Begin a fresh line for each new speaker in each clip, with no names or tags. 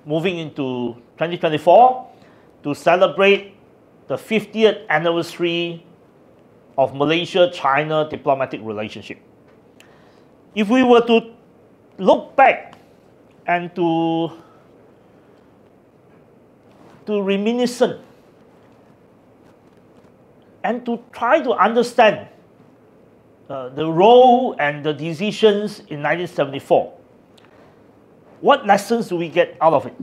moving into 2024 to celebrate the 50th anniversary of Malaysia-China diplomatic relationship. If we were to look back and to reminiscent and to try to understand the role and the decisions in 1974, what lessons do we get out of it?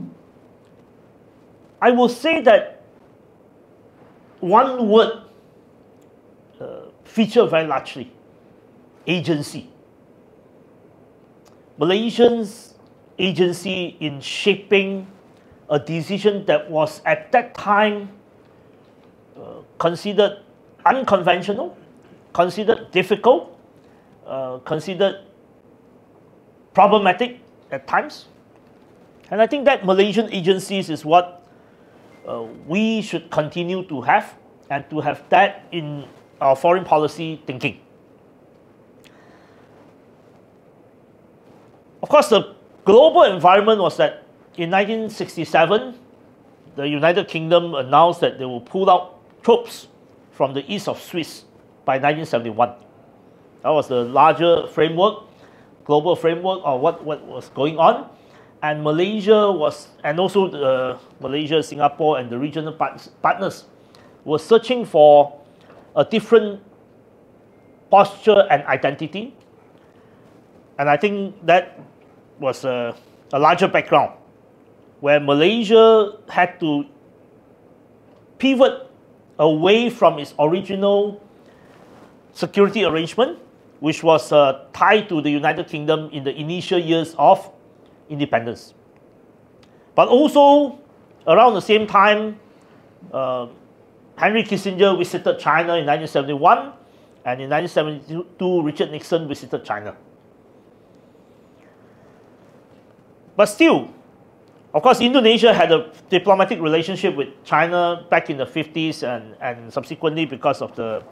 I will say that one word featured very largely: agency. Malaysians' agency in shaping a decision that was at that time considered unconventional, considered difficult, considered problematic at times. And I think that Malaysian agencies is what we should continue to have, and to have that in our foreign policy thinking. Of course, the global environment was that in 1967, the United Kingdom announced that they will pull out troops from the east of Swiss by 1971. That was the larger framework, global framework of what was going on. And Malaysia was, and also Malaysia, Singapore, and the regional partners were searching for a different posture and identity. And I think that was a larger background, where Malaysia had to pivot away from its original security arrangement, which was tied to the United Kingdom in the initial years of independence. But also, around the same time, Henry Kissinger visited China in 1971, and in 1972, Richard Nixon visited China. But still, of course, Indonesia had a diplomatic relationship with China back in the 50s, and subsequently, because of the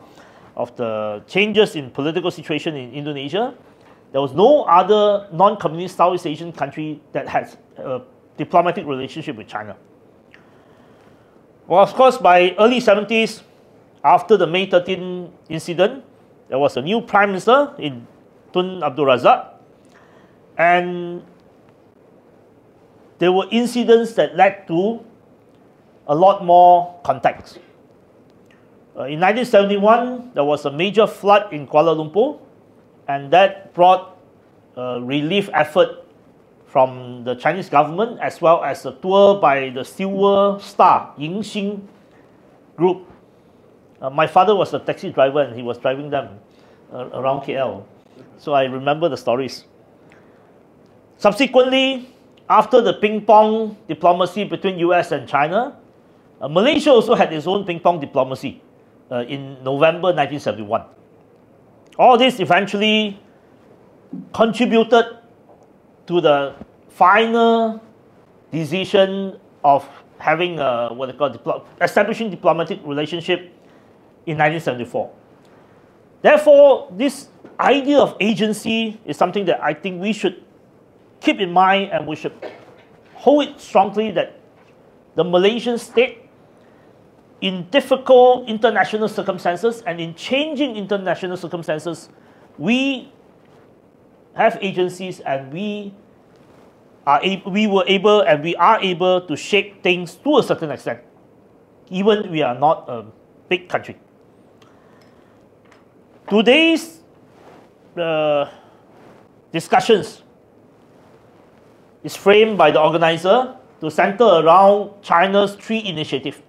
changes in political situation in Indonesia, there was no other non-communist Southeast Asian country that has a diplomatic relationship with China. Well, of course, by early 70s, after the May 13 incident, there was a new prime minister in Tun Abdul Razak, and there were incidents that led to a lot more contacts. In 1971, there was a major flood in Kuala Lumpur, and that brought a relief effort from the Chinese government, as well as a tour by the Silver Star Ying Xing group. My father was a taxi driver, and he was driving them around KL. So I remember the stories. Subsequently, after the ping-pong diplomacy between US and China, Malaysia also had its own ping-pong diplomacy in November 1971. All this eventually contributed to the final decision of having what they call establishing diplomatic relationship in 1974. Therefore, this idea of agency is something that I think we should keep in mind, and we should hold it strongly, that the Malaysian state, in difficult international circumstances and in changing international circumstances, we have agencies, and we are able to shape things to a certain extent, even we are not a big country. Today's discussions is framed by the organizer to center around China's three initiatives: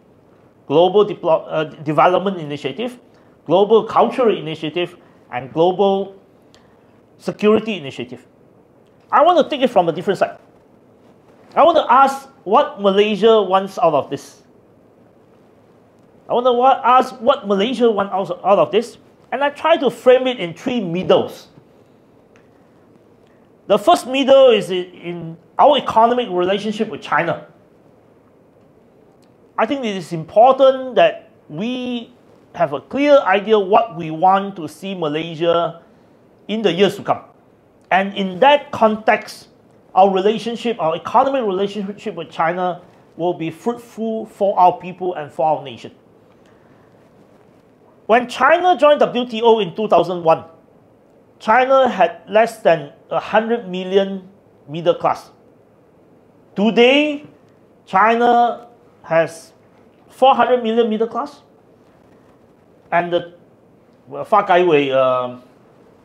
Global Development Initiative, Global Cultural Initiative, and Global Security Initiative. I want to take it from a different side. I want to ask what Malaysia wants out of this. I want to ask what Malaysia wants out of this, and I try to frame it in three middles. The first middle is in our economic relationship with China. I think it is important that we have a clear idea what we want to see Malaysia in the years to come. And in that context, our relationship, our economic relationship with China will be fruitful for our people and for our nation. When China joined WTO in 2001, China had less than 100 million middle class. Today, China has 400 million middle class. And the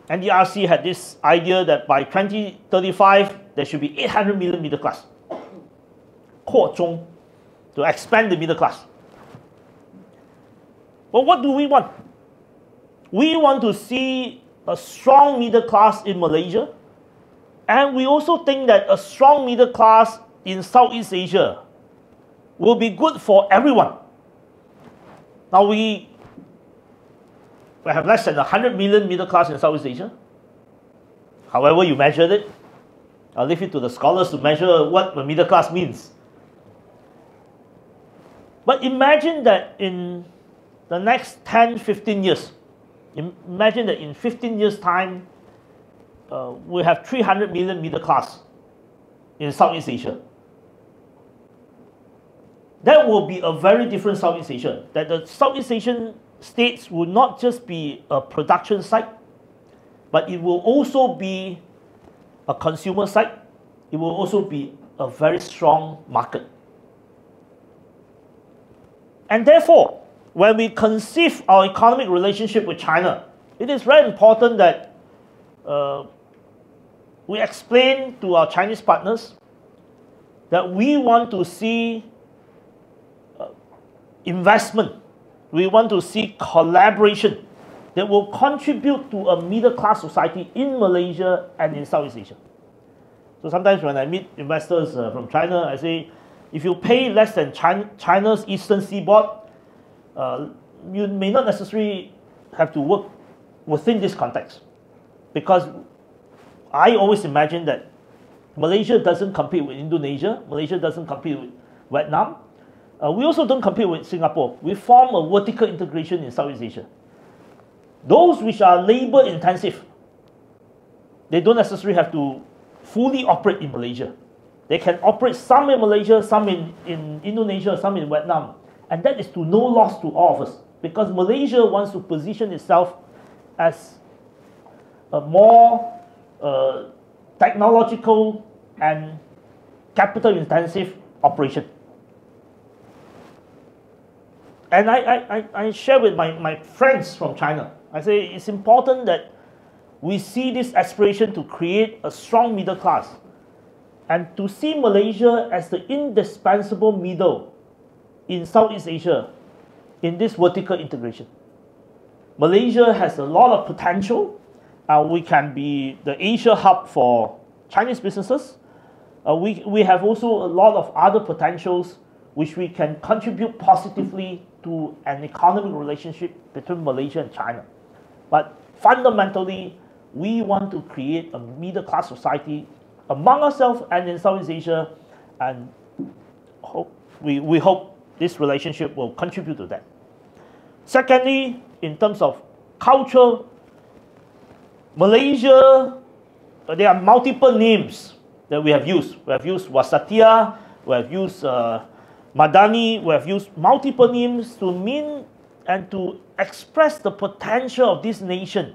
NDRC had this idea that by 2035, there should be 800 million middle class. 扩中, to expand the middle class. But what do we want? We want to see a strong middle class in Malaysia, and we also think that a strong middle class in Southeast Asia will be good for everyone. Now we have less than 100 million middle class in Southeast Asia. However you measured it, I'll leave it to the scholars to measure what the middle class means. But imagine that in the next 10, 15 years, imagine that in 15 years' time, we have 300 million middle class in Southeast Asia. That will be a very different Southeast Asia. That the Southeast Asian states will not just be a production site, but it will also be a consumer site. It will also be a very strong market. And therefore, when we conceive our economic relationship with China, it is very important that we explain to our Chinese partners that we want to see investment. We want to see collaboration that will contribute to a middle-class society in Malaysia and in Southeast Asia. So sometimes when I meet investors from China, I say, if you pay less than China's eastern seaboard, you may not necessarily have to work within this context. Because I always imagine that Malaysia doesn't compete with Indonesia, Malaysia doesn't compete with Vietnam. We also don't compete with Singapore. We form a vertical integration in Southeast Asia. Those which are labor intensive, they don't necessarily have to fully operate in Malaysia. They can operate some in Malaysia, some in Indonesia, some in Vietnam. And that is to no loss to all of us, because Malaysia wants to position itself as a more technological and capital intensive operation. And I share with my friends from China, I say it's important that we see this aspiration to create a strong middle class and to see Malaysia as the indispensable middle in Southeast Asia in this vertical integration. Malaysia has a lot of potential. We can be the Asia hub for Chinese businesses. We have also a lot of other potentials which we can contribute positively to an economic relationship between Malaysia and China. But fundamentally, we want to create a middle-class society among ourselves and in Southeast Asia, and we hope this relationship will contribute to that. Secondly, in terms of culture, Malaysia, there are multiple names that we have used. We have used Wasatiyah, we have used Madani, we have used multiple names to mean and to express the potential of this nation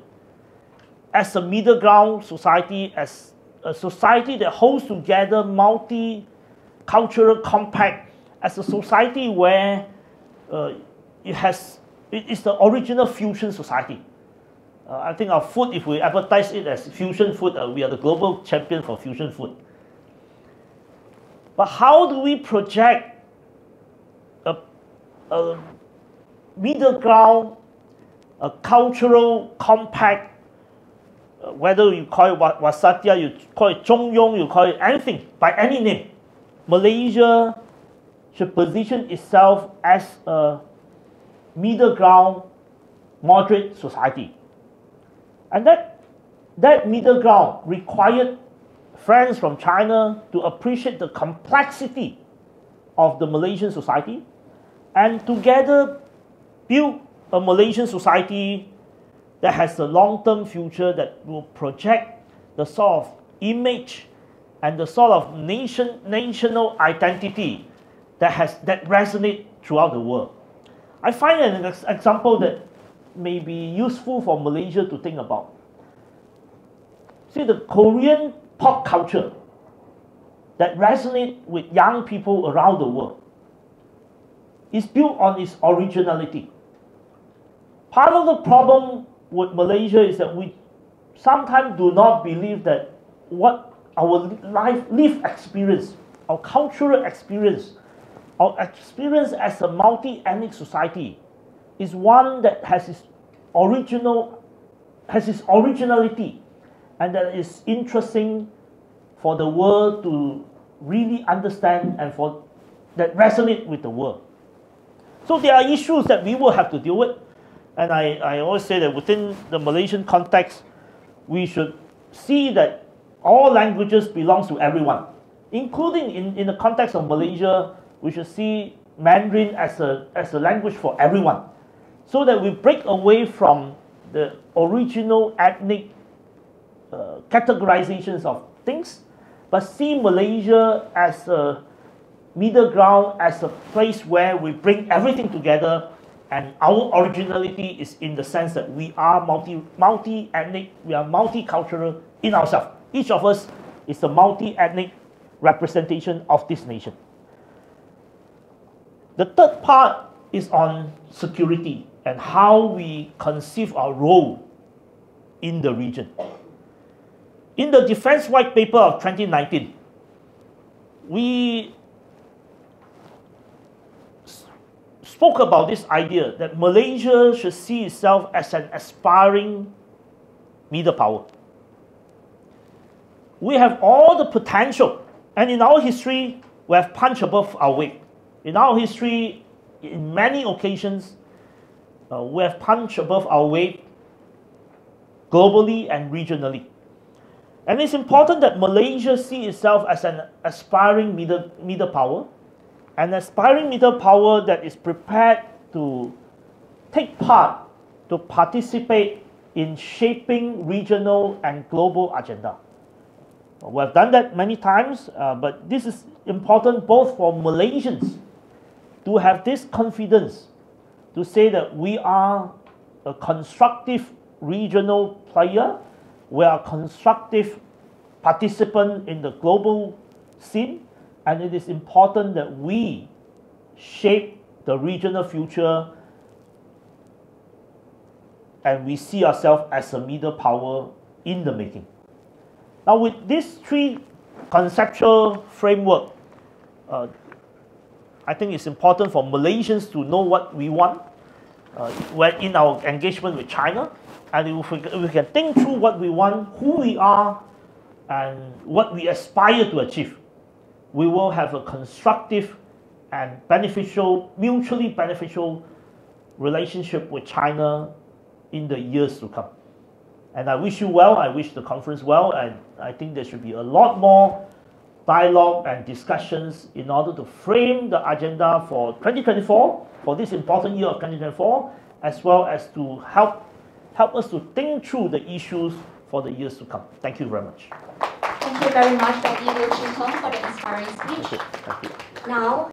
as a middle ground society, as a society that holds together multicultural compact, as a society where it is the original fusion society. I think our food, if we advertise it as fusion food, we are the global champion for fusion food. But how do we project a middle ground, a cultural compact, whether you call it Wasatiyah, you call it Zhongyong, you call it anything, by any name, Malaysia should position itself as a middle ground, moderate society. And that middle ground required friends from China to appreciate the complexity of the Malaysian society and together build a Malaysian society that has a long-term future, that will project the sort of image and the sort of national identity that resonate throughout the world. I find an example that may be useful for Malaysia to think about. See, the Korean pop culture that resonate with young people around the world is built on its originality. Part of the problem with Malaysia is that we sometimes do not believe that what our lived experience, our cultural experience, our experience as a multi-ethnic society is one that has its originality, and that is interesting for the world to really understand and for that resonate with the world. So there are issues that we will have to deal with, and I always say that within the Malaysian context, we should see that all languages belong to everyone, including in the context of Malaysia, we should see Mandarin as a language for everyone, so that we break away from the original ethnic categorizations of things, but see Malaysia as a middle ground, as a place where we bring everything together, and our originality is in the sense that we are multi-ethnic, we are multicultural in ourselves. Each of us is a multi-ethnic representation of this nation. The third part is on security and how we conceive our role in the region. In the Defense White Paper of 2019, we spoke about this idea that Malaysia should see itself as an aspiring middle power. We have all the potential, and in our history, we have punched above our weight. In our history, in many occasions, we have punched above our weight globally and regionally. And it's important that Malaysia see itself as an aspiring middle power, an aspiring middle power that is prepared to take part, to participate in shaping regional and global agenda. We have done that many times, but this is important both for Malaysians to have this confidence to say that we are a constructive regional player, we are a constructive participant in the global scene, and it is important that we shape the regional future and we see ourselves as a middle power in the making. Now, with these three conceptual framework, I think it's important for Malaysians to know what we want when in our engagement with China, and if we can think through what we want, who we are, and what we aspire to achieve, we will have a constructive and beneficial, mutually beneficial relationship with China in the years to come. And I wish you well, I wish the conference well, and I think there should be a lot more dialogue and discussions in order to frame the agenda for 2024, for this important year of 2024, as well as to help us to think through the issues for the years to come. Thank you very much.
Thank you very much, Dr. Liu Ching-Tong, for the inspiring speech.
Thank you.
Now,